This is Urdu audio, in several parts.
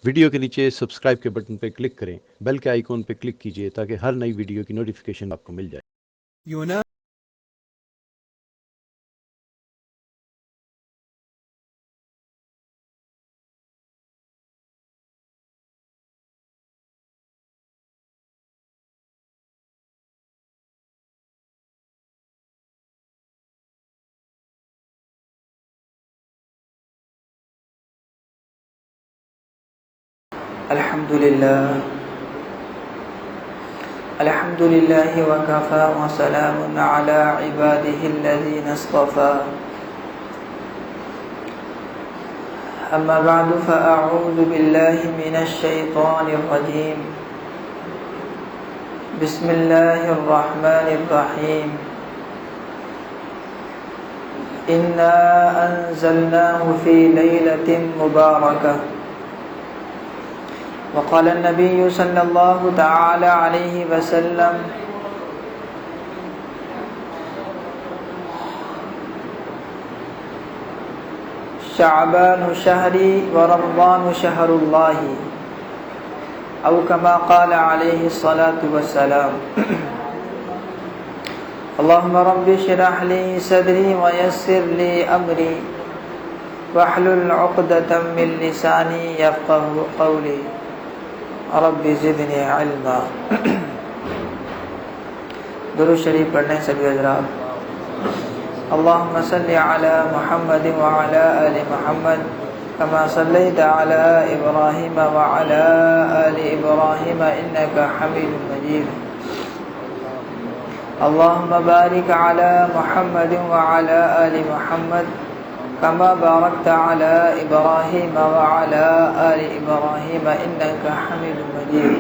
ویڈیو کے نیچے سبسکرائب کے بٹن پہ کلک کریں، بیل کے آئیکن پہ کلک کیجئے تاکہ ہر نئی ویڈیو کی نوٹیفیکیشن آپ کو مل جائے۔ الحمد لله وكفى وسلام على عباده الذين اصطفى أما بعد فأعوذ بالله من الشيطان الرجيم بسم الله الرحمن الرحيم إنا أنزلناه في ليلة مباركة وقال النبي صلى الله تعالى عليه وسلم شعبان شهري ورمضان شهر الله أو كما قال عليه الصلاة والسلام اللهم رب اشرح لي صدري ويسر لي أمري واحلل عقدة من لساني يفقهوا قولي رب زدنی علما۔ درود شریف پڑھنے سبھی حضرات۔ اللهم صل على محمد وعلى آل محمد كما صليت على إبراهيم وعلى آل إبراهيم إنك حميد مجيد۔ اللهم بارك على محمد وعلى آل محمد كما باركت على إبراهيم وعلى آل إبراهيم إنك حميد مجيد۔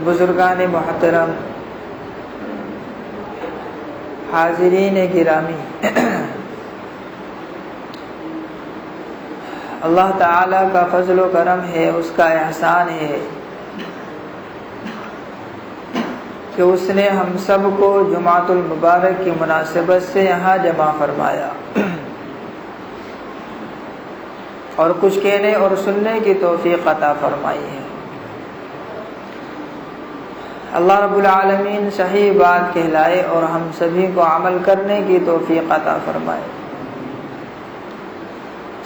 بزرگان محترم، حاضرین گرامی، اللہ تعالیٰ کا فضل و کرم ہے، اس کا احسان ہے کہ اس نے ہم سب کو جمعۃ المبارک کی مناسبت سے یہاں جمع فرمایا اور کچھ کہنے اور سننے کی توفیق عطا فرمائی ہے۔ اللہ رب العالمین صحیح بات کہلائے اور ہم سبھی کو عمل کرنے کی توفیق عطا فرمائے۔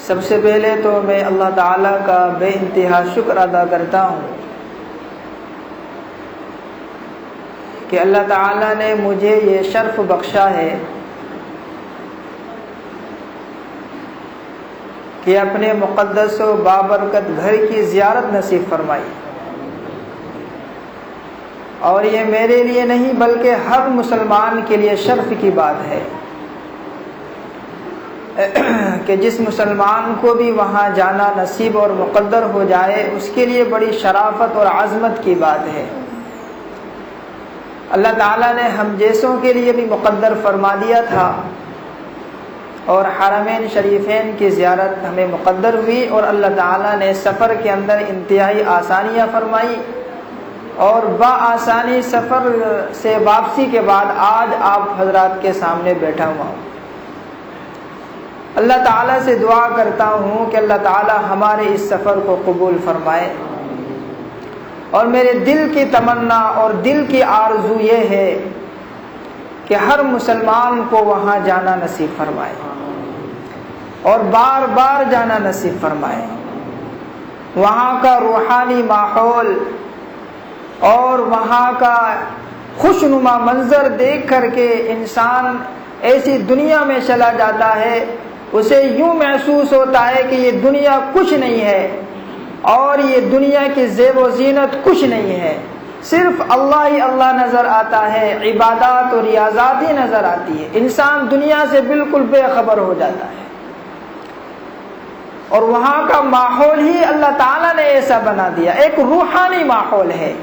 سب سے پہلے تو میں اللہ تعالیٰ کا بے انتہا شکر ادا کرتا ہوں کہ اللہ تعالیٰ نے مجھے یہ شرف بخشا ہے کہ اپنے مقدس و بابرکت گھر کی زیارت نصیب فرمائی، اور یہ میرے لیے نہیں بلکہ ہر مسلمان کے لیے شرف کی بات ہے کہ جس مسلمان کو بھی وہاں جانا نصیب اور مقدر ہو جائے اس کے لیے بڑی شرافت اور عظمت کی بات ہے۔ اللہ تعالیٰ نے ہم جیسوں کے لیے بھی مقدر فرما دیا تھا اور حرمین شریفین کی زیارت ہمیں مقدر ہوئی، اور اللہ تعالیٰ نے سفر کے اندر انتہائی آسانیاں فرمائی، اور بآسانی سفر سے واپسی کے بعد آج آپ حضرات کے سامنے بیٹھا ہوا ہوں۔ اللہ تعالیٰ سے دعا کرتا ہوں کہ اللہ تعالیٰ ہمارے اس سفر کو قبول فرمائے، اور میرے دل کی تمنا اور دل کی آرزو یہ ہے کہ ہر مسلمان کو وہاں جانا نصیب فرمائے اور بار بار جانا نصیب فرمائے۔ وہاں کا روحانی ماحول اور وہاں کا خوشنما منظر دیکھ کر کے انسان ایسی دنیا میں چلا جاتا ہے، اسے یوں محسوس ہوتا ہے کہ یہ دنیا کچھ نہیں ہے اور یہ دنیا کی زیب و زینت کچھ نہیں ہے، صرف اللہ ہی اللہ نظر آتا ہے، عبادات اور ریاضات ہی نظر آتی ہے، انسان دنیا سے بالکل بے خبر ہو جاتا ہے۔ اور وہاں کا ماحول ہی اللہ تعالیٰ نے ایسا بنا دیا، ایک روحانی ماحول ہے،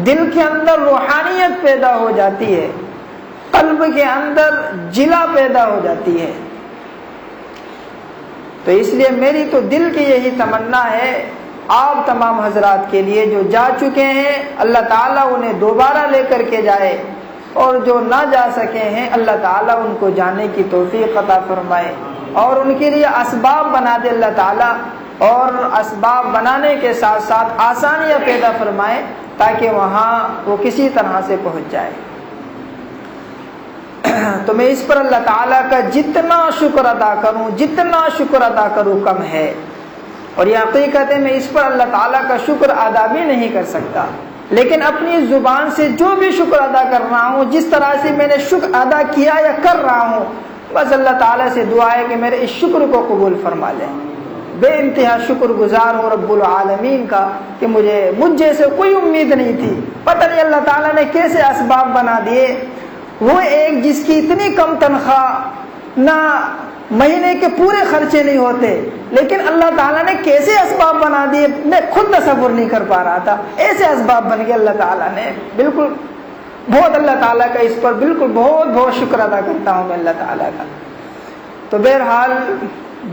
دل کے اندر روحانیت پیدا ہو جاتی ہے، قلب کے اندر جلا پیدا ہو جاتی ہے۔ تو اس لیے میری تو دل کی یہی تمنا ہے آپ تمام حضرات کے لیے جو جا چکے ہیں اللہ تعالیٰ انہیں دوبارہ لے کر کے جائے، اور جو نہ جا سکے ہیں اللہ تعالیٰ ان کو جانے کی توفیق عطا فرمائے۔ اور ان کے لیے اسباب بنا دے اللہ تعالیٰ، اور اسباب بنانے کے ساتھ ساتھ آسانیاں پیدا فرمائے تاکہ وہاں وہ کسی طرح سے پہنچ جائے۔ تو میں اس پر اللہ تعالیٰ کا جتنا شکر ادا کروں کم ہے، اور یہ حقیقت ہے میں اس پر اللہ تعالیٰ کا شکر ادا بھی نہیں کر سکتا، لیکن اپنی زبان سے جو بھی شکر ادا کر رہا ہوں، جس طرح سے میں نے شکر ادا کیا یا کر رہا ہوں، بس اللہ تعالیٰ سے دعا ہے کہ میرے اس شکر کو قبول فرما لیں۔ بے انتہا شکر گزار ہوں رب العالمین کا کہ مجھ جیسے کوئی امید نہیں تھی، پتہ نہیں اللہ تعالیٰ نے کیسے اسباب بنا دیے۔ وہ ایک جس کی اتنی کم تنخواہ، نہ مہینے کے پورے خرچے نہیں ہوتے، لیکن اللہ تعالیٰ نے کیسے اسباب بنا دیے میں خود تصور نہیں کر پا رہا تھا، ایسے اسباب بن گئے اللہ تعالیٰ نے۔ بالکل بہت اللہ تعالیٰ کا اس پر بالکل بہت شکر ادا کرتا ہوں میں اللہ تعالیٰ کا۔ تو بہرحال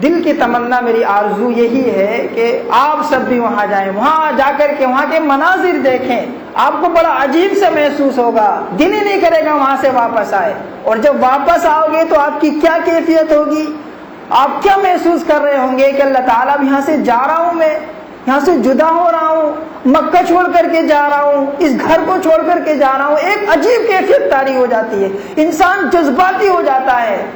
دل کی تمنا میری آرزو یہی ہے کہ آپ سب بھی وہاں جائیں، وہاں جا کر کے وہاں کے مناظر دیکھیں، آپ کو بڑا عجیب سے محسوس ہوگا، دل ہی نہیں کرے گا وہاں سے واپس آئے، اور جب واپس آؤ گے تو آپ کی کیا کیفیت ہوگی، آپ کیا محسوس کر رہے ہوں گے کہ اللہ تعالیٰ اب یہاں سے جا رہا ہوں، میں یہاں سے جدا ہو رہا ہوں، مکہ چھوڑ کر کے جا رہا ہوں، اس گھر کو چھوڑ کر کے جا رہا ہوں۔ ایک عجیب کیفیت طاری ہو جاتی ہے، انسان جذباتی ہو جاتا ہے،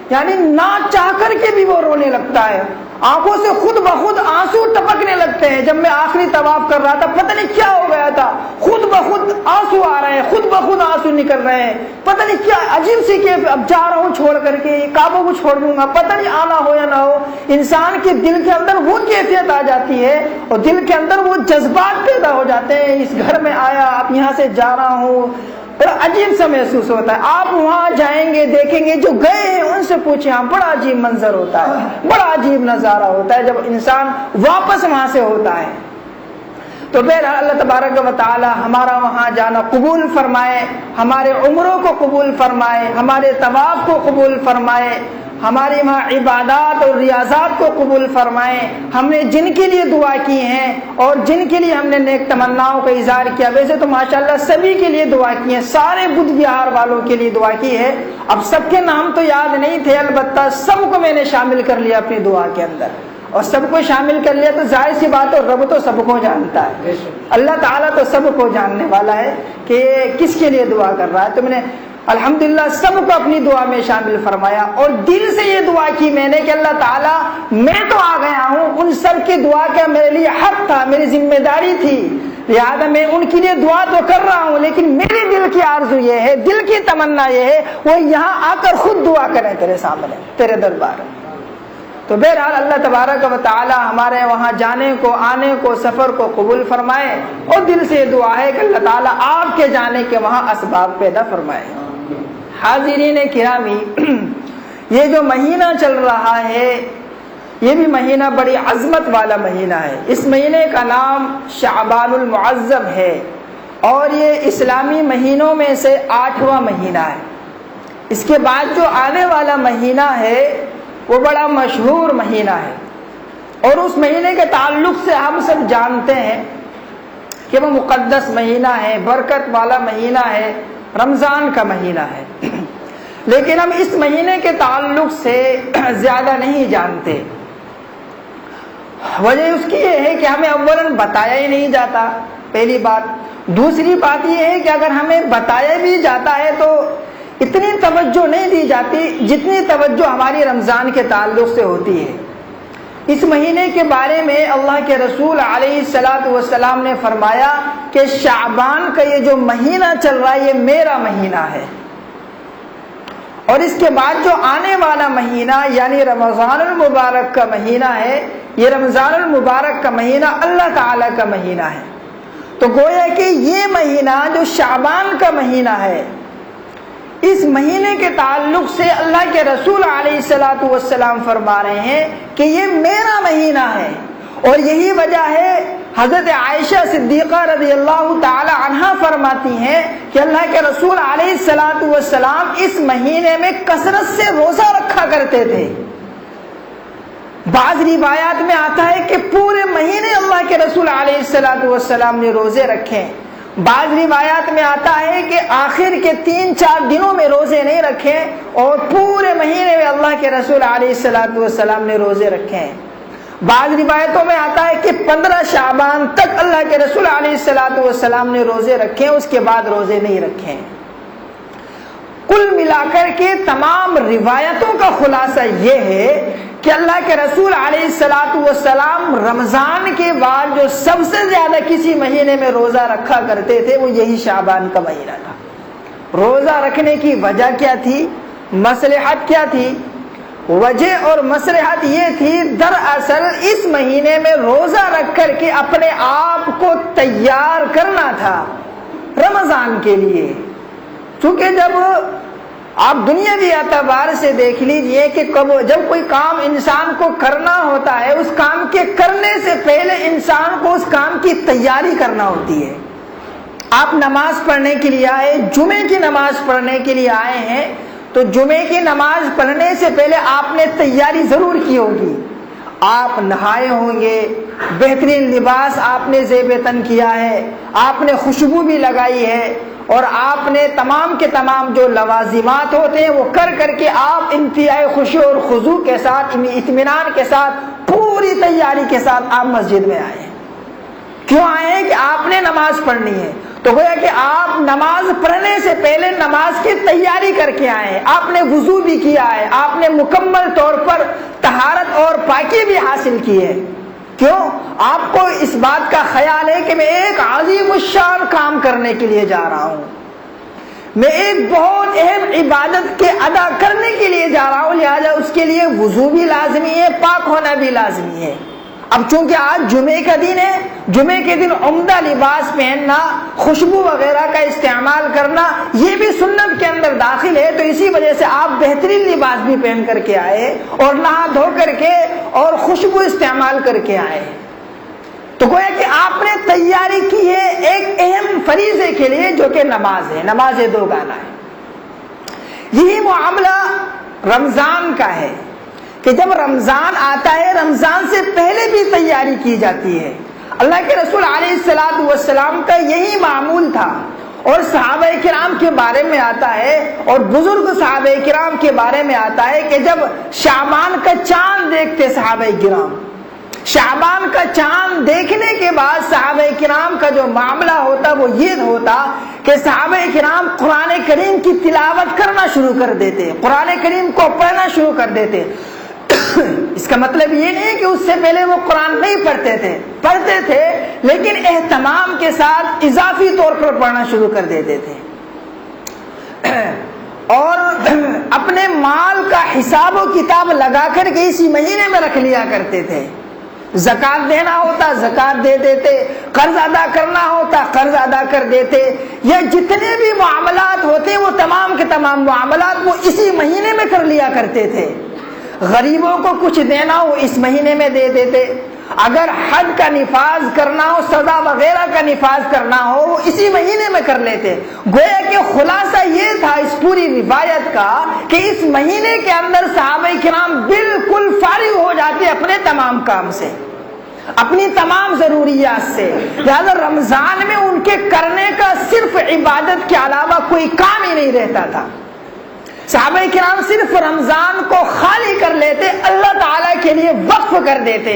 یعنی نہ چاہ کر کے بھی وہ رونے لگتا ہے، آنکھوں سے خود بخود آنسو ٹپکنے لگتے ہیں۔ جب میں آخری طواف کر رہا تھا پتہ نہیں کیا ہو گیا تھا، خود بخود آنسو آ رہے ہیں، خود بخود آنسو نکل رہے ہیں، پتہ نہیں کیا عجیب سی کہ اب جا رہا ہوں چھوڑ کر کے، کعبہ کو چھوڑ دوں گا، پتہ نہیں آنا ہو یا نہ ہو۔ انسان کے دل کے اندر وہ کیفیت آ جاتی ہے اور دل کے اندر وہ جذبات پیدا ہو جاتے ہیں، اس گھر میں آیا، اب یہاں سے جا رہا ہوں، بڑا عجیب سا محسوس ہوتا ہے۔ آپ وہاں جائیں گے دیکھیں گے، جو گئے ہیں ان سے پوچھیں، ہاں بڑا عجیب منظر ہوتا ہے، بڑا عجیب نظارہ ہوتا ہے جب انسان واپس وہاں سے ہوتا ہے۔ تو بہرحال اللہ تبارک و تعالی ہمارا وہاں جانا قبول فرمائے، ہمارے عمروں کو قبول فرمائے، ہمارے طواف کو قبول فرمائے، ہماری وہاں عبادات اور ریاضات کو قبول فرمائے۔ ہم نے جن کے لیے دعا کی ہیں اور جن کے لیے ہم نے نیک تمناؤں کا اظہار کیا، ویسے تو ماشاءاللہ سبھی کے لیے دعا کی ہے، سارے بدھ وہار والوں کے لیے دعا کی ہے، اب سب کے نام تو یاد نہیں تھے، البتہ سب کو میں نے شامل کر لیا اپنی دعا کے اندر، اور سب کو شامل کر لیا تو ظاہر سی بات ہے رب تو سب کو جانتا ہے، اللہ تعالیٰ تو سب کو جاننے والا ہے کہ کس کے لیے دعا کر رہا ہے۔ تو میں نے الحمدللہ سب کو اپنی دعا میں شامل فرمایا، اور دل سے یہ دعا کی میں نے کہ اللہ تعالیٰ میں تو آ گیا ہوں، ان سب کی دعا کا میرے لیے حق تھا، میری ذمہ داری تھی، لہذا میں ان کے لیے دعا تو کر رہا ہوں، لیکن میری دل کی آرزو یہ ہے، دل کی تمنا یہ ہے وہ یہاں آ کر خود دعا کریں تیرے سامنے، تیرے دربار میں۔ تو بہرحال اللہ تبارک و تعالی ہمارے وہاں جانے کو، آنے کو، سفر کو قبول فرمائے، اور دل سے دعا ہے کہ اللہ تعالیٰ آپ کے جانے کے وہاں اسباب پیدا فرمائے۔ حاضرین کرامی، یہ جو مہینہ چل رہا ہے یہ بھی مہینہ بڑی عظمت والا مہینہ ہے۔ اس مہینے کا نام شعبان المعظم ہے، اور یہ اسلامی مہینوں میں سے 8واں مہینہ ہے۔ اس کے بعد جو آنے والا مہینہ ہے وہ بڑا مشہور مہینہ ہے، اور اس مہینے کے تعلق سے ہم سب جانتے ہیں کہ وہ مقدس مہینہ ہے، برکت والا مہینہ ہے، رمضان کا مہینہ ہے، لیکن ہم اس مہینے کے تعلق سے زیادہ نہیں جانتے۔ وجہ اس کی یہ ہے کہ ہمیں اولاً بتایا ہی نہیں جاتا، پہلی بات۔ دوسری بات یہ ہے کہ اگر ہمیں بتایا بھی جاتا ہے تو اتنی توجہ نہیں دی جاتی جتنی توجہ ہماری رمضان کے تعلق سے ہوتی ہے۔ اس مہینے کے بارے میں اللہ کے رسول علیہ الصلوۃ والسلام نے فرمایا کہ شعبان کا یہ جو مہینہ چل رہا ہے یہ میرا مہینہ ہے، اور اس کے بعد جو آنے والا مہینہ یعنی رمضان المبارک کا مہینہ ہے، یہ رمضان المبارک کا مہینہ اللہ تعالیٰ کا مہینہ ہے۔ تو گویا کہ یہ مہینہ جو شعبان کا مہینہ ہے، اس مہینے کے تعلق سے اللہ کے رسول علیہ الصلوۃ والسلام فرما رہے ہیں کہ یہ میرا مہینہ ہے، اور یہی وجہ ہے حضرت عائشہ صدیقہ رضی اللہ تعالی عنہا فرماتی ہیں کہ اللہ کے رسول علیہ الصلوۃ والسلام اس مہینے میں کثرت سے روزہ رکھا کرتے تھے۔ بعض روایات میں آتا ہے کہ پورے مہینے اللہ کے رسول علیہ الصلوۃ والسلام نے روزے رکھے، بعض روایات میں آتا ہے کہ آخر کے 3-4 دنوں میں روزے نہیں رکھے اور پورے مہینے میں اللہ کے رسول علیہ السلام نے روزے رکھے ہیں۔ بعض روایتوں میں آتا ہے کہ 15 شعبان تک اللہ کے رسول علیہ السلام نے روزے رکھے ہیں، اس کے بعد روزے نہیں رکھے ہیں۔ کل ملا کر کے تمام روایتوں کا خلاصہ یہ ہے کہ اللہ کے رسول علیہ السلام رمضان کے بعد جو سب سے زیادہ کسی مہینے میں روزہ رکھا کرتے تھے وہ یہی شعبان کا مہینہ تھا۔ روزہ رکھنے کی وجہ کیا تھی؟ مصلحت کیا تھی؟ وجہ اور مصلحت یہ تھی، دراصل اس مہینے میں روزہ رکھ کر کے اپنے آپ کو تیار کرنا تھا رمضان کے لیے۔ چونکہ جب آپ دنیاوی اعتبار سے دیکھ لیجئے کہ جب کوئی کام انسان کو کرنا ہوتا ہے، اس کام کے کرنے سے پہلے انسان کو اس کام کی تیاری کرنا ہوتی ہے۔ آپ نماز پڑھنے کے لیے آئے، جمعے کی نماز پڑھنے کے لیے آئے ہیں، تو جمعے کی نماز پڑھنے سے پہلے آپ نے تیاری ضرور کی ہوگی۔ آپ نہائے ہوں گے، بہترین لباس آپ نے زیب تن کیا ہے، آپ نے خوشبو بھی لگائی ہے، اور آپ نے تمام کے تمام جو لوازمات ہوتے ہیں وہ کر کے آپ انتہائی خوشی اور خضوع کے ساتھ، اطمینان کے ساتھ، پوری تیاری کے ساتھ آپ مسجد میں آئے ہیں۔ کیوں آئے ہیں؟ کہ آپ نے نماز پڑھنی ہے۔ تو گویا کہ آپ نماز پڑھنے سے پہلے نماز کی تیاری کر کے آئے ہیں، آپ نے وضو بھی کیا ہے، آپ نے مکمل طور پر طہارت اور پاکی بھی حاصل کی ہے۔ کیوں؟ آپ کو اس بات کا خیال ہے کہ میں ایک عظیم الشان کام کرنے کے لیے جا رہا ہوں، میں ایک بہت اہم عبادت کے ادا کرنے کے لیے جا رہا ہوں، لہذا اس کے لیے وضو بھی لازمی ہے، پاک ہونا بھی لازمی ہے۔ اب چونکہ آج جمعے کا دن ہے، جمعے کے دن عمدہ لباس پہننا، خوشبو وغیرہ کا استعمال کرنا، یہ بھی سنت کے اندر داخل ہے، تو اسی وجہ سے آپ بہترین لباس بھی پہن کر کے آئے اور نہا دھو کر کے اور خوشبو استعمال کر کے آئے۔ تو گویا کہ آپ نے تیاری کی ہے ایک اہم فریضے کے لیے جو کہ نماز ہے، نماز دو گانا ہے۔ یہی معاملہ رمضان کا ہے کہ جب رمضان آتا ہے، رمضان سے پہلے بھی تیاری کی جاتی ہے۔ اللہ کے رسول علیہ السلام کا یہی معمول تھا، اور صحابہ کرام کے بارے میں آتا ہے اور بزرگ صحابہ کرام کے بارے میں آتا ہے کہ جب شعبان کا چاند دیکھتے صحابہ کرام، شعبان کا چاند دیکھنے کے بعد صحابہ کرام کا جو معاملہ ہوتا وہ یہ ہوتا کہ صحابہ کرام قرآن کریم کی تلاوت کرنا شروع کر دیتے، قرآن کریم کو پڑھنا شروع کر دیتے۔ اس کا مطلب یہ نہیں کہ اس سے پہلے وہ قرآن نہیں پڑھتے تھے، لیکن اہتمام کے ساتھ اضافی طور پر پڑھنا شروع کر دیتے تھے، اور اپنے مال کا حساب و کتاب لگا کر کے اسی مہینے میں رکھ لیا کرتے تھے۔ زکات دینا ہوتا زکات دے دیتے، قرض ادا کرنا ہوتا قرض ادا کر دیتے، یا جتنے بھی معاملات ہوتے وہ تمام کے تمام معاملات وہ اسی مہینے میں کر لیا کرتے تھے۔ غریبوں کو کچھ دینا ہو اس مہینے میں دے دیتے، اگر حد کا نفاذ کرنا ہو، سزا وغیرہ کا نفاذ کرنا ہو، وہ اسی مہینے میں کر لیتے۔ گویا کہ خلاصہ یہ تھا اس پوری روایت کا کہ اس مہینے کے اندر صحابہ کرام بالکل فارغ ہو جاتے اپنے تمام کام سے، اپنی تمام ضروریات سے، لہذا رمضان میں ان کے کرنے کا صرف عبادت کے علاوہ کوئی کام ہی نہیں رہتا تھا۔ صحابہ کرام صرف رمضان کو خالی کر لیتے، اللہ تعالیٰ کے لیے وقف کر دیتے،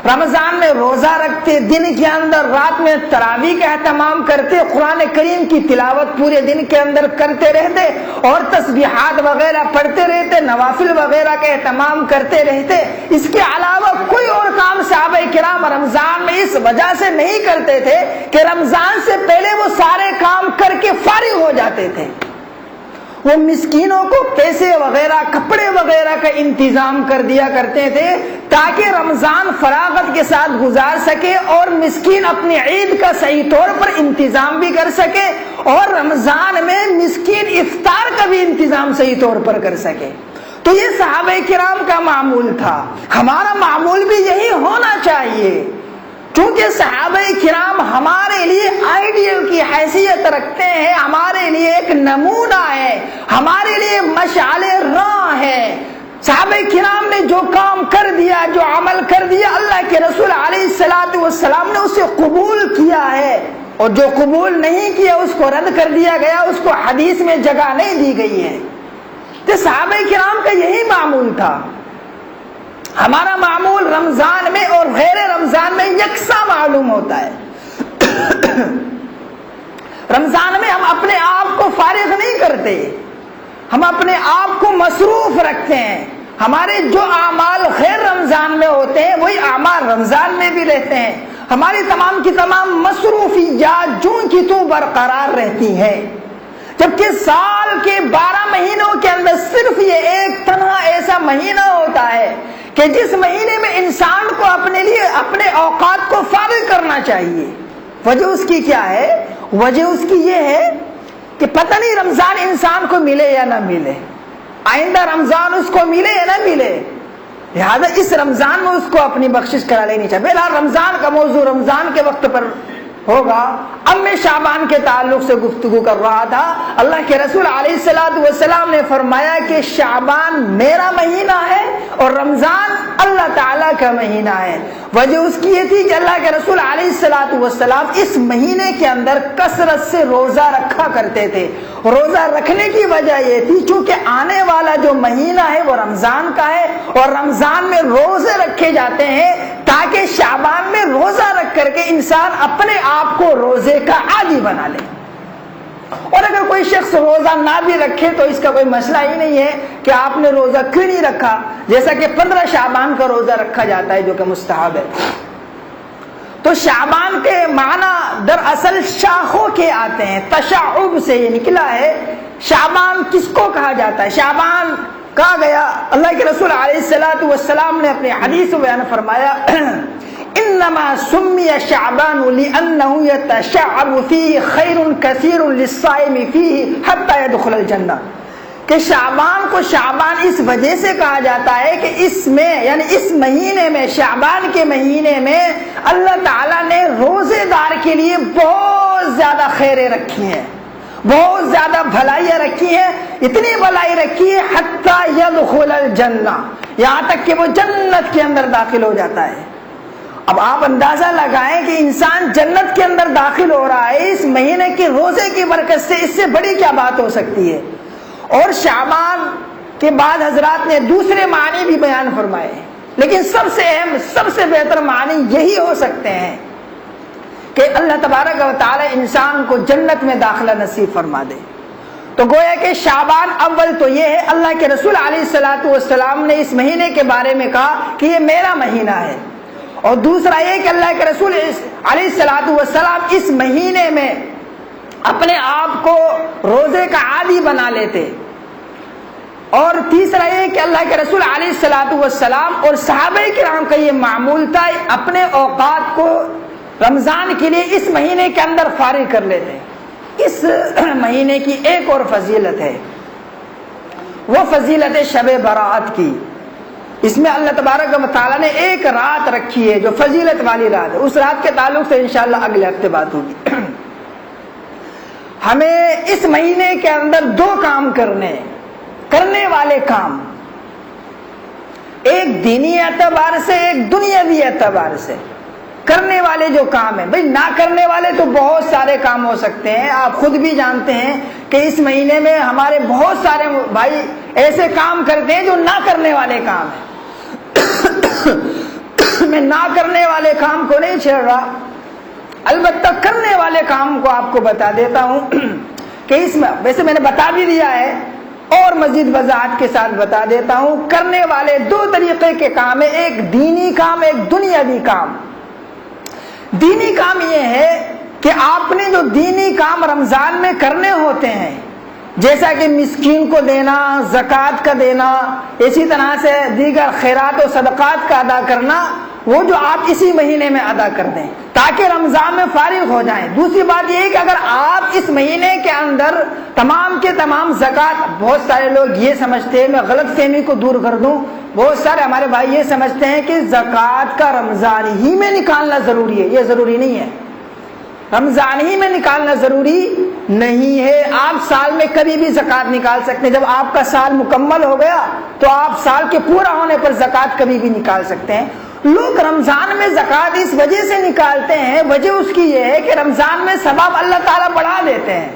رمضان میں روزہ رکھتے، دن کے اندر رات میں تراویح کا اہتمام کرتے، قرآن کریم کی تلاوت پورے دن کے اندر کرتے رہتے اور تسبیحات وغیرہ پڑھتے رہتے، نوافل وغیرہ کا اہتمام کرتے رہتے۔ اس کے علاوہ کوئی اور کام صحابہ کرام رمضان میں اس وجہ سے نہیں کرتے تھے کہ رمضان سے پہلے وہ سارے کام کر کے فارغ ہو جاتے تھے۔ وہ مسکینوں کو پیسے وغیرہ، کپڑے وغیرہ کا انتظام کر دیا کرتے تھے تاکہ رمضان فراغت کے ساتھ گزار سکے اور مسکین اپنی عید کا صحیح طور پر انتظام بھی کر سکے، اور رمضان میں مسکین افطار کا بھی انتظام صحیح طور پر کر سکے۔ تو یہ صحابہ کرام کا معمول تھا، ہمارا معمول بھی یہی ہونا چاہیے، چونکہ صحابہ کرام ہمارے لیے آئیڈیل کی حیثیت رکھتے ہیں، ہمارے لیے ایک نمونہ ہے، ہمارے لیے مشعل راہ ہے۔ صحابہ کرام نے جو کام کر دیا، جو عمل کر دیا، اللہ کے رسول علیہ السلام نے اسے قبول کیا ہے، اور جو قبول نہیں کیا اس کو رد کر دیا گیا، اس کو حدیث میں جگہ نہیں دی گئی ہے۔ تو صحابہ کرام کا یہی معمول تھا۔ ہمارا معمول رمضان میں اور غیر رمضان میں یکساں معلوم ہوتا ہے۔ رمضان میں ہم اپنے آپ کو فارغ نہیں کرتے، ہم اپنے آپ کو مصروف رکھتے ہیں۔ ہمارے جو اعمال غیر رمضان میں ہوتے ہیں وہی اعمال رمضان میں بھی رہتے ہیں۔ ہماری تمام کی تمام مصروفیات جوں کی توں برقرار رہتی ہیں، جبکہ سال کے 12 مہینوں کے اندر صرف یہ ایک تنہا ایسا مہینہ ہوتا ہے کہ جس مہینے میں انسان کو اپنے لیے اپنے اوقات کو فارغ کرنا چاہیے۔ وجہ اس کی کیا ہے؟ وجہ اس کی یہ ہے کہ پتہ نہیں رمضان انسان کو ملے یا نہ ملے، آئندہ رمضان اس کو ملے یا نہ ملے، لہذا اس رمضان میں اس کو اپنی بخشش کرا لینی چاہیے۔ بہرحال رمضان کا موضوع رمضان کے وقت پر ہوگا۔ اب میں شعبان کے تعلق سے گفتگو کر رہا تھا۔ اللہ کے رسول علیہ الصلوۃ والسلام نے فرمایا کہ شعبان میرا مہینہ ہے اور رمضان اللہ تعالیٰ کا مہینہ ہے۔ وجہ اس کی یہ تھی کہ اللہ کے رسول علیہ الصلوۃ والسلام اس مہینے کے اندر کثرت سے روزہ رکھا کرتے تھے۔ روزہ رکھنے کی وجہ یہ تھی چونکہ آنے والا جو مہینہ ہے وہ رمضان کا ہے، اور رمضان میں روزے رکھے جاتے ہیں تاکہ شعبان میں روزہ رکھ کر کے انسان اپنے آپ کو روزے کا عادی بنا لے۔ اور اگر کوئی شخص روزہ نہ بھی رکھے تو اس کا کوئی مسئلہ ہی نہیں ہے کہ آپ نے روزہ کیوں نہیں رکھا، جیسا کہ 15 شعبان کا روزہ رکھا جاتا ہے جو کہ مستحب ہے۔ تو شعبان کے معنی دراصل شاخوں کے آتے ہیں، تشعب سے یہ نکلا ہے۔ شعبان کس کو کہا جاتا ہے؟ شعبان کہا گیا، اللہ کے رسول علیہ الصلوۃ والسلام نے اپنے حدیث میں بیان فرمایا، انما سمی شعبان لانه يتشعب فيه خیر کثیر للصائم فيه حتى يدخل الجنہ، کہ شعبان کو شعبان اس وجہ سے کہا جاتا ہے کہ اس میں یعنی اس مہینے میں، شعبان کے مہینے میں اللہ تعالیٰ نے روزے دار کے لیے بہت زیادہ خیریں رکھی ہیں، بہت زیادہ بھلائیاں رکھی ہیں، اتنی بھلائی رکھی ہے حتی یدخل الجنہ، یہاں تک کہ وہ جنت کے اندر داخل ہو جاتا ہے۔ اب آپ اندازہ لگائیں کہ انسان جنت کے اندر داخل ہو رہا ہے اس مہینے کے روزے کی برکت سے، اس سے بڑی کیا بات ہو سکتی ہے۔ اور شعبان کے بعد حضرات نے دوسرے معنی بھی بیان فرمائے، لیکن سب سے اہم، سب سے بہتر معنی یہی ہو سکتے ہیں کہ اللہ تبارک و تعالی انسان کو جنت میں داخلہ نصیب فرما دے۔ تو گویا کہ شعبان اول تو یہ ہے، اللہ کے رسول علیہ الصلوۃ والسلام نے اس مہینے کے بارے میں کہا کہ یہ میرا مہینہ ہے، اور دوسرا یہ کہ اللہ کے رسول علیہ الصلوۃ والسلام اس مہینے میں اپنے آپ کو روزے کا عادی بنا لیتے، اور تیسرا یہ کہ اللہ کے رسول علیہ الصلوۃ والسلام اور صحابہ کرام کا یہ معمول تھا اپنے اوقات کو رمضان کے لیے اس مہینے کے اندر فارغ کر لیتے۔ اس مہینے کی ایک اور فضیلت ہے، وہ فضیلت شب برات کی۔ اس میں اللہ تبارک و تعالیٰ نے ایک رات رکھی ہے جو فضیلت والی رات ہے، اس رات کے تعلق سے انشاءاللہ اگلے ہفتے بات ہوگی۔ ہمیں اس مہینے کے اندر دو کام کرنے والے کام، ایک دینی اعتبار سے ایک دنیاوی اعتبار سے کرنے والے جو کام ہیں، بھئی نہ کرنے والے تو بہت سارے کام ہو سکتے ہیں، آپ خود بھی جانتے ہیں کہ اس مہینے میں ہمارے بہت سارے بھائی ایسے کام کرتے ہیں جو نہ کرنے والے کام ہیں۔ میں نہ کرنے والے کام کو نہیں چھیڑ رہا، البتہ کرنے والے کام کو آپ کو بتا دیتا ہوں کہ اس میں ویسے میں نے بتا بھی دیا ہے اور مزید وضاحت کے ساتھ بتا دیتا ہوں۔ کرنے والے دو طریقے کے کام ہیں، ایک دینی کام، ایک دنیاوی کام۔ دینی کام یہ ہے کہ آپ نے جو دینی کام رمضان میں کرنے ہوتے ہیں، جیسا کہ مسکین کو دینا، زکوٰۃ کا دینا، اسی طرح سے دیگر خیرات و صدقات کا ادا کرنا، وہ جو آپ اسی مہینے میں ادا کر دیں تاکہ رمضان میں فارغ ہو جائیں۔ دوسری بات یہ ہے کہ اگر آپ اس مہینے کے اندر تمام کے تمام زکوٰۃ، بہت سارے لوگ یہ سمجھتے ہیں، میں غلط فہمی کو دور کر دوں، بہت سارے ہمارے بھائی یہ سمجھتے ہیں کہ زکوٰۃ کا رمضان ہی میں نکالنا ضروری ہے۔ یہ ضروری نہیں ہے، رمضان ہی میں نکالنا ضروری نہیں ہے، آپ سال میں کبھی بھی زکوٰۃ نکال سکتے ہیں۔ جب آپ کا سال مکمل ہو گیا تو آپ سال کے پورا ہونے پر زکوٰۃ کبھی بھی نکال سکتے ہیں۔ لوگ رمضان میں زکوٰۃ اس وجہ سے نکالتے ہیں، وجہ اس کی یہ ہے کہ رمضان میں ثواب اللہ تعالیٰ بڑھا دیتے ہیں،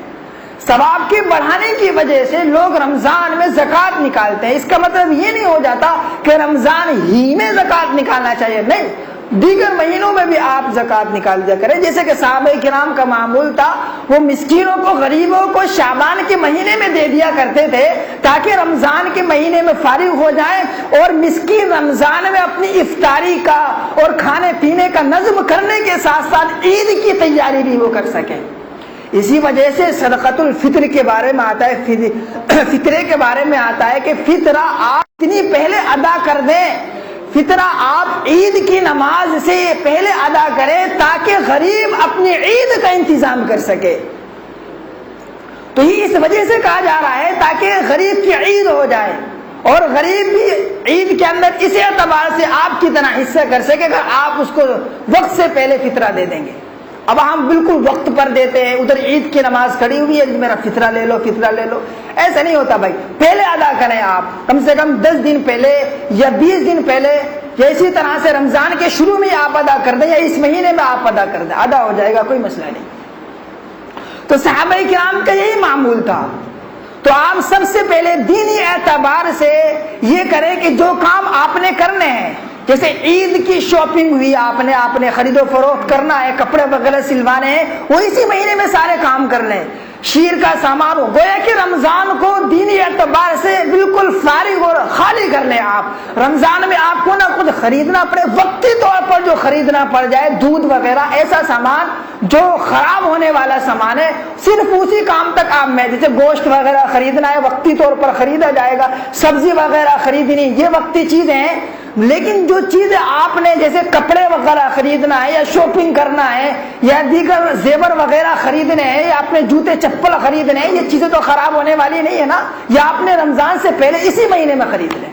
ثواب کے بڑھانے کی وجہ سے لوگ رمضان میں زکوٰۃ نکالتے ہیں۔ اس کا مطلب یہ نہیں ہو جاتا کہ رمضان ہی میں زکوٰۃ نکالنا چاہیے، نہیں، دیگر مہینوں میں بھی آپ زکوٰۃ نکال دیا کریں، جیسے کہ صحابہ کرام کا معمول تھا، وہ مسکینوں کو، غریبوں کو شعبان کے مہینے میں دے دیا کرتے تھے تاکہ رمضان کے مہینے میں فارغ ہو جائیں اور مسکین رمضان میں اپنی افطاری کا اور کھانے پینے کا نظم کرنے کے ساتھ ساتھ عید کی تیاری بھی وہ کر سکیں۔ اسی وجہ سے صدقۃ الفطر کے بارے میں آتا ہے، فطرے کے بارے میں آتا ہے کہ فطرہ آپ اتنی پہلے ادا کر دیں، فطرہ آپ عید کی نماز سے پہلے ادا کریں تاکہ غریب اپنی عید کا انتظام کر سکے۔ تو یہ اس وجہ سے کہا جا رہا ہے تاکہ غریب کی عید ہو جائے اور غریب بھی عید کے اندر اس اعتبار سے آپ کی طرح حصہ کر سکے اگر آپ اس کو وقت سے پہلے فطرہ دے دیں گے۔ اب ہم بالکل وقت پر دیتے ہیں، ادھر عید کی نماز کھڑی ہوئی ہے، میرا فطرہ لے لو، فطرہ لے لو، ایسا نہیں ہوتا بھائی، پہلے ادا کریں آپ، کم سے کم 10 دن پہلے یا 20 دن پہلے، یا اسی طرح سے رمضان کے شروع میں آپ ادا کر دیں یا اس مہینے میں آپ ادا کر دیں، ادا ہو جائے گا، کوئی مسئلہ نہیں۔ تو صحابہ کرام کا یہی معمول تھا۔ تو آپ سب سے پہلے دینی اعتبار سے یہ کریں کہ جو کام آپ نے کرنے ہیں، جیسے عید کی شاپنگ ہوئی، آپ نے خرید و فروخت کرنا ہے، کپڑے وغیرہ سلوانے ہیں، وہ اسی مہینے میں سارے کام کر لیں، شیر کا سامان ہو، گویا کہ رمضان کو دینی اعتبار سے بالکل فارغ اور خالی کر لیں آپ۔ رمضان میں آپ کو نہ خود خریدنا پڑے، وقتی طور پر جو خریدنا پڑ جائے، دودھ وغیرہ ایسا سامان جو خراب ہونے والا سامان ہے، صرف اسی کام تک آپ میں، جیسے گوشت وغیرہ خریدنا ہے وقتی طور پر خریدا جائے گا، سبزی وغیرہ خریدنی، یہ وقتی چیزیں ہیں۔ لیکن جو چیزیں آپ نے جیسے کپڑے وغیرہ خریدنا ہے یا شاپنگ کرنا ہے یا دیگر زیور وغیرہ خریدنے ہیں یا آپ نے جوتے چپل خریدنے ہیں، یہ چیزیں تو خراب ہونے والی نہیں ہے نا، یا آپ نے رمضان سے پہلے اسی مہینے میں خرید لیں۔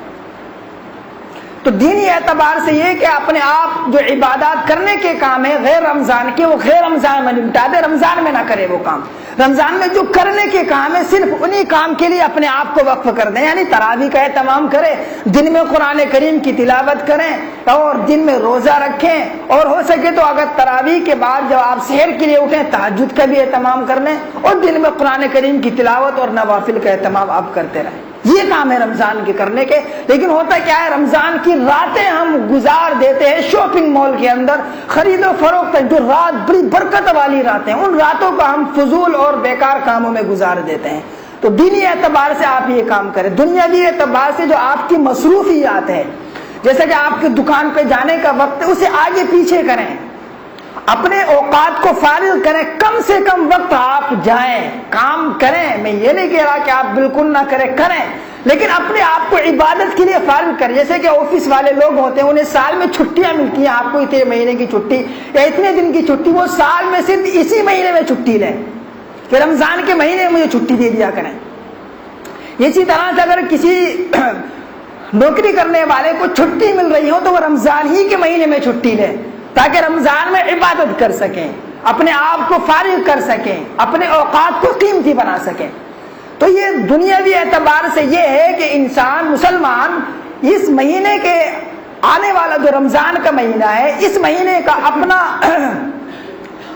تو دینی اعتبار سے یہ کہ اپنے آپ جو عبادات کرنے کے کام ہے غیر رمضان کے، وہ غیر رمضان میں نمٹا دے، رمضان میں نہ کرے وہ کام۔ رمضان میں جو کرنے کے کام ہے صرف انہی کام کے لیے اپنے آپ کو وقف کر دیں، یعنی تراویح کا اہتمام کریں، دن میں قرآن کریم کی تلاوت کریں اور دن میں روزہ رکھیں، اور ہو سکے تو اگر تراویح کے بعد جب آپ سحر کے لیے اٹھیں تہجد کا بھی اہتمام کر لیں اور دن میں قرآن کریم کی تلاوت اور نوافل کا اہتمام آپ کرتے رہیں۔ یہ کام ہے رمضان کے کرنے کے۔ لیکن ہوتا کیا ہے، رمضان کی راتیں ہم گزار دیتے ہیں شاپنگ مال کے اندر، خرید و فروخت، جو رات بڑی برکت والی راتیں، ان راتوں کو ہم فضول اور بیکار کاموں میں گزار دیتے ہیں۔ تو دینی اعتبار سے آپ یہ کام کریں، دنیاوی اعتبار سے جو آپ کی مصروفیات ہے، جیسے کہ آپ کی دکان پہ جانے کا وقت ہے، اسے آگے پیچھے کریں، اپنے اوقات کو فارغ کریں، کم سے کم وقت آپ جائیں، کام کریں۔ میں یہ نہیں کہہ رہا کہ آپ بالکل نہ کریں، لیکن اپنے آپ کو عبادت کے لیے فارغ کریں۔ جیسے کہ آفس والے لوگ ہوتے ہیں، انہیں سال میں چھٹیاں ملتی ہیں، آپ کو اتنے مہینے کی چھٹی یا اتنے دن کی چھٹی، وہ سال میں صرف اسی مہینے میں چھٹی لیں کہ رمضان کے مہینے میں مجھے چھٹی دے دیا کریں۔ اسی طرح سے اگر کسی نوکری کرنے والے کو چھٹی مل رہی ہو تو وہ رمضان ہی کے مہینے میں چھٹی لے تاکہ رمضان میں عبادت کر سکیں، اپنے آپ کو فارغ کر سکیں، اپنے اوقات کو قیمتی بنا سکیں۔ تو یہ دنیاوی اعتبار سے یہ ہے کہ انسان مسلمان اس مہینے کے آنے والا جو رمضان کا مہینہ ہے، اس مہینے کا اپنا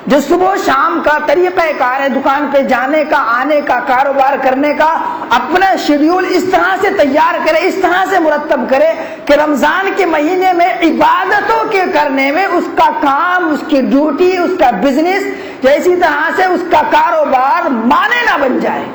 جو صبح و شام کا طریقہ کار ہے، دکان پہ جانے کا، آنے کا، کاروبار کرنے کا، اپنا شیڈیول اس طرح سے تیار کرے، اس طرح سے مرتب کرے کہ رمضان کے مہینے میں عبادتوں کے کرنے میں اس کا کام، اس کی ڈیوٹی، اس کا بزنس، جیسی طرح سے اس کا کاروبار مانے نہ بن جائے،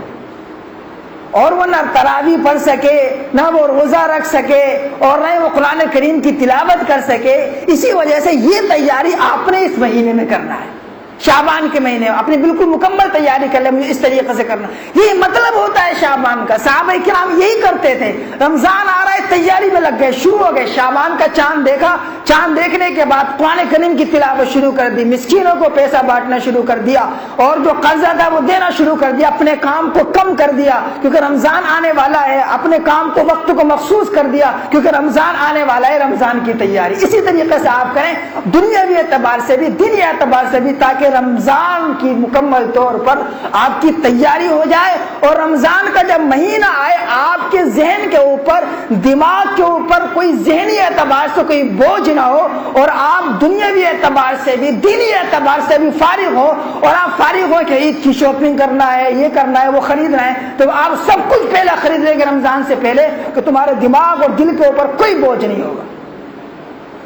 اور وہ نہ تراویح پڑھ سکے، نہ وہ روزہ رکھ سکے، اور نہ وہ قرآن کریم کی تلاوت کر سکے۔ اسی وجہ سے یہ تیاری آپ نے اس مہینے میں کرنا ہے، شعبان کے مہینے میں اپنی بالکل مکمل تیاری کر لیں، مجھے اس طریقے سے کرنا، یہی مطلب ہوتا ہے شعبان کا۔ صحابہ کرام یہی کرتے تھے، رمضان آ رہا ہے تیاری میں لگ گئے، شروع ہو گئے، شعبان کا چاند دیکھا، چاند دیکھنے کے بعد قرآن کریم کی تلاوت شروع کر دی، مسکینوں کو پیسہ بانٹنا شروع کر دیا، اور جو قرضہ تھا وہ دینا شروع کر دیا، اپنے کام کو کم کر دیا کیونکہ رمضان آنے والا ہے، اپنے کام کو وقت کو مخصوص کر دیا کیونکہ رمضان آنے والا ہے، رمضان کی تیاری۔ اسی طریقے سے آپ کریں دنیاوی اعتبار سے بھی، دینی اعتبار سے بھی، تاکہ رمضان کی مکمل طور پر آپ کی تیاری ہو جائے، اور رمضان کا جب مہینہ آئے آپ کے ذہن کے اوپر، دماغ کے اوپر کوئی ذہنی اعتبار سے کوئی بوجھ نہ ہو، اور آپ دنیاوی اعتبار سے بھی، دینی اعتبار سے بھی فارغ ہو، اور آپ فارغ ہو کہ عید کی شاپنگ کرنا ہے، یہ کرنا ہے، وہ خریدنا ہے، تو آپ سب کچھ پہلے خرید لیں گے رمضان سے پہلے کہ تمہارے دماغ اور دل کے اوپر کوئی بوجھ نہیں ہوگا۔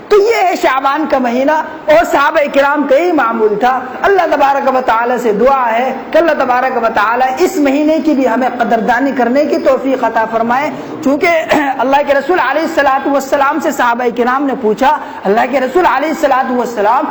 تو یہ ہے شعبان کا مہینہ، اور صحابہ کرام کا یہی معمول تھا۔ اللہ تبارک و تعالی سے دعا ہے کہ اللہ تبارک و تعالی اس مہینے کی بھی ہمیں قدردانی کرنے کی توفیق عطا فرمائے، چونکہ اللہ کے رسول علیہ الصلوۃ والسلام سے صحابہ کرام نے پوچھا، اللہ کے رسول علیہ الصلوۃ والسلام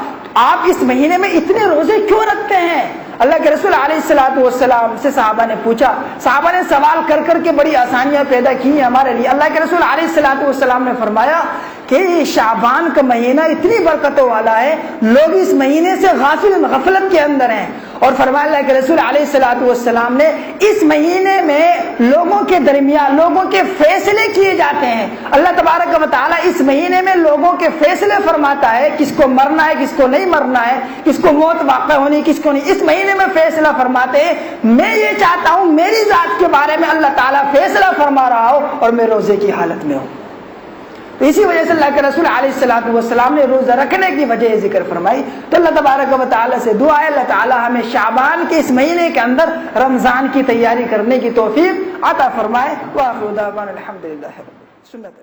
آپ اس مہینے میں اتنے روزے کیوں رکھتے ہیں؟ اللہ کے رسول علیہ الصلوۃ والسلام سے صحابہ نے پوچھا، صحابہ نے سوال کر کر کے بڑی آسانیاں پیدا کی ہیں ہمارے لیے۔ اللہ کے رسول علیہ الصلوۃ والسلام نے فرمایا کہ شعبان کا مہینہ اتنی برکتوں والا ہے، لوگ اس مہینے سے غفلت کے اندر ہیں، اور فرمایا اللہ کے رسول علیہ الصلوۃ والسلام نے اس مہینے میں لوگوں کے درمیان لوگوں کے فیصلے کیے جاتے ہیں۔ اللہ تبارک و تعالیٰ اس مہینے میں لوگوں کے فیصلے فرماتا ہے، کس کو مرنا ہے، کس کو نہیں مرنا ہے، کس کو موت واقع ہونی، کس کو نہیں، اس مہینے میں فیصلہ فرماتے ہیں۔ میں یہ چاہتا ہوں میری ذات کے بارے میں اللہ تعالیٰ فیصلہ فرما رہا ہو اور میں روزے کی حالت میں ہوں۔ تو اسی وجہ سے اللہ کے رسول علیہ الصلوۃ والسلام نے روزہ رکھنے کی وجہ ذکر فرمائی۔ تو اللہ تبارک و تعالیٰ سے دعا ہے اللہ تعالیٰ ہمیں شعبان کے اس مہینے کے اندر رمضان کی تیاری کرنے کی توفیق عطا فرمائے۔ وآخر دعوانا الحمدللہ رب العالمین۔ سنت